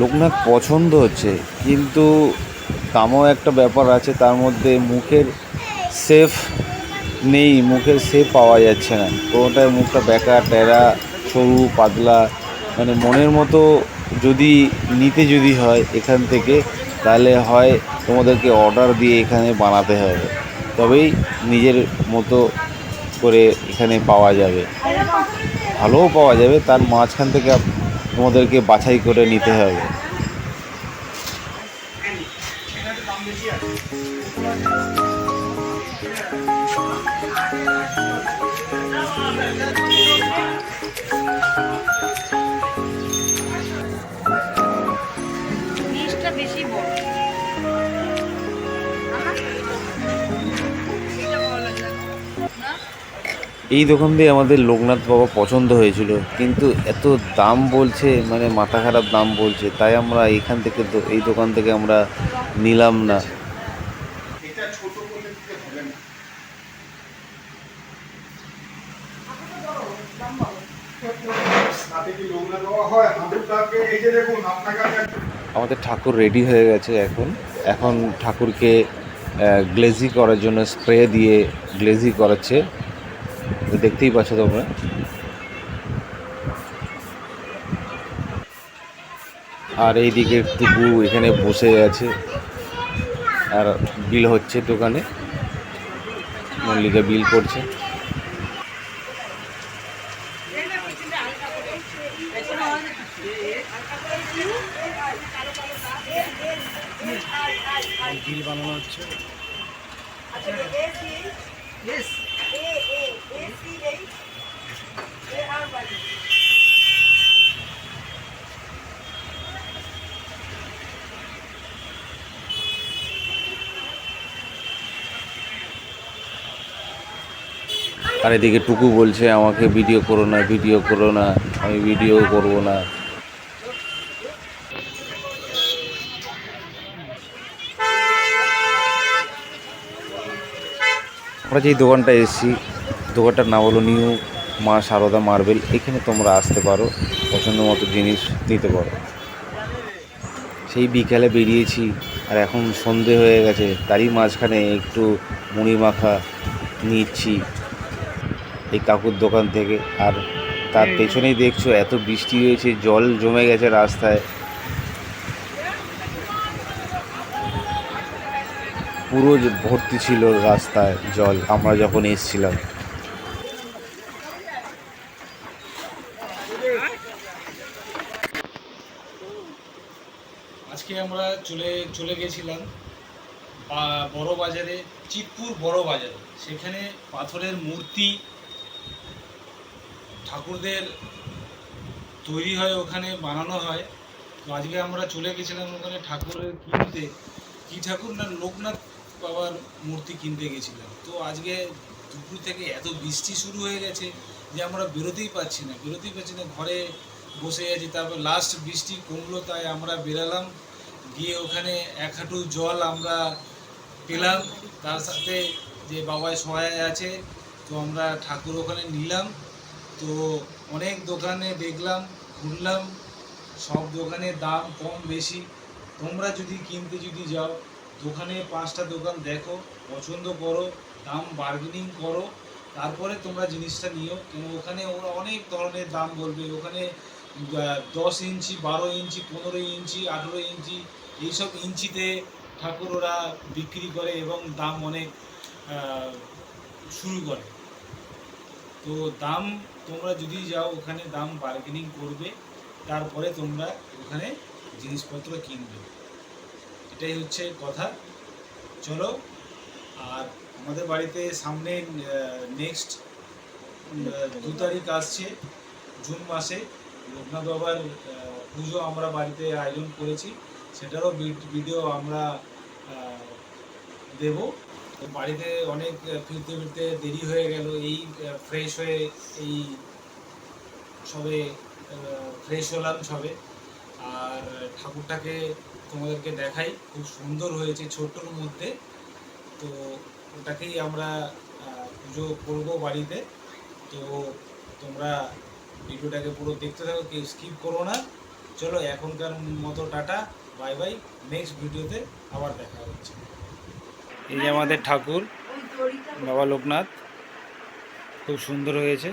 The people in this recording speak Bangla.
লোকনাথ পছন্দ হচ্ছে, কিন্তু দামও একটা ব্যাপার আছে, তার মধ্যে মুখের সেফ নেই, মুখের সেফ পাওয়া যাচ্ছে না, কোনোটায় মুখটা বেঁকা টেরা সরু পাতলা, মানে মনের মতো যদি নিতে যদি হয় এখান থেকে, তাহলে হয় তোমাদেরকে অর্ডার দিয়ে এখানে বানাতে হবে, তবেই নিজের মতো করে এখানে পাওয়া যাবে, ভালোও পাওয়া যাবে, তার মাঝখান থেকে তোমাদেরকে বাছাই করে নিতে হবে। বেশি বড় এই দোকান দিয়ে আমাদের লোকনাথ বাবা পছন্দ হয়েছিল, কিন্তু এত দাম বলছে, মানে মাথা খারাপ দাম বলছে, তাই আমরা এখান থেকে এই দোকান থেকে আমরা নিলাম না। আমাদের ঠাকুর রেডি হয়ে গেছে এখন। এখন ঠাকুরকে গ্লেজি করার জন্য স্প্রে দিয়ে গ্লেজি করাচ্ছে, দেখতেই পাচ্ছ তোমরা। আর এইদিকে টুকু এখানে বসে আছে আর বিল হচ্ছে দোকানে, মল্লিকা বিল করছে। বিল বানানো হচ্ছে। আর এদিকে টুকু বলছে আমাকে ভিডিও করো না, ভিডিও করো না, আমি ভিডিও করব না। আমরা যেই দোকানটা এসেছি, দোকানটার নাম হলো নিউ মা সারদা মার্বেল। এখানে তোমরা আসতে পারো, পছন্দ মতো জিনিস নিতে পারো। সেই বিকালে বেরিয়েছি আর এখন সন্ধে হয়ে গেছে, তারই মাঝখানে একটু মুড়ি মাখা নিচ্ছি এই কাকুর দোকান থেকে। আর তার পেছনেই দেখছো এত বৃষ্টি হয়েছে, জল জমে গেছে রাস্তায়, পুরো ভর্তি ছিল রাস্তায় জল আমরা যখন এসছিলাম। আজকে আমরা চলে গেছিলাম বড় বাজারে, চিতপুর বড় বাজারে। সেখানে পাথরের মূর্তি ঠাকুরদের তৈরি হয়, ওখানে বানানো হয়। তো আজকে আমরা চলে গেছিলাম ওখানে ঠাকুরের কিনতে। কী ঠাকুর না, লোকনাথ বাবার মূর্তি কিনতে গেছিলাম। তো আজকে দুপুর থেকে এত বৃষ্টি শুরু হয়ে গেছে যে আমরা বেরোতেই পারছি না, ঘরে বসে আছি। তারপর লাস্ট বৃষ্টি কমলো, তাই আমরা বেরালাম, গিয়ে ওখানে এক হাঁটু জল আমরা পেলাম, তার সাথে যে বাবাই সহায় আছে। তো আমরা ঠাকুর ওখানে নিলাম। তো অনেক দোকানে দেখলাম, ঘুরলাম, সব দোকানে দাম কম বেশি। তোমরা যদি কিনতে যাও, দোকানে 5টা দোকান দেখো, পছন্দ করো, দাম বার্গেনিং করো, তারপরে তোমরা জিনিসটা নিও। কেন ওখানে ওরা অনেক ধরনের দাম বলবে। ওখানে 10 ইঞ্চি, 12 ইঞ্চি, 15 ইঞ্চি, 18 ইঞ্চি, এইসব ইঞ্চিতে ঠাকুর ওরা বিক্রি করে এবং দাম অনেক শুরু করে। তো দাম তোমরা যদি যাও ওখানে দাম বার্গেনিং করবে, তারপরে তোমরা ওখানে জিনিসপত্র কিনবে, এটাই হচ্ছে কথা। চলো। আর আমাদের বাড়িতে সামনে নেক্সট 2 তারিখ আসছে জুন মাসে, লোকনাথ বাবার পুজো আমরা বাড়িতে আয়োজন করেছি, সেটারও ভিডিও আমরা দেব। তো বাড়িতে অনেক ফিরতে ফিরতে দেরি হয়ে গেল, এই ফ্রেশ হয়ে এই সবে ফ্রেশ হলাম সবে। আর ঠাকুরটাকে তোমাদেরকে দেখাই, খুব সুন্দর হয়েছে ছোট্টর মধ্যে। তো ওটাকেই আমরা পুজো করব বাড়িতে। তো তোমরা ভিডিওটাকে পুরো দেখতে থাকো, কেউ স্কিপ করো না। চলো এখনকার মতো টাটা, বাই বাই, নেক্সট ভিডিওতে আবার দেখা হচ্ছে। এই যে আমাদের ঠাকুর বাবা লোকনাথ, খুব সুন্দর হয়েছে।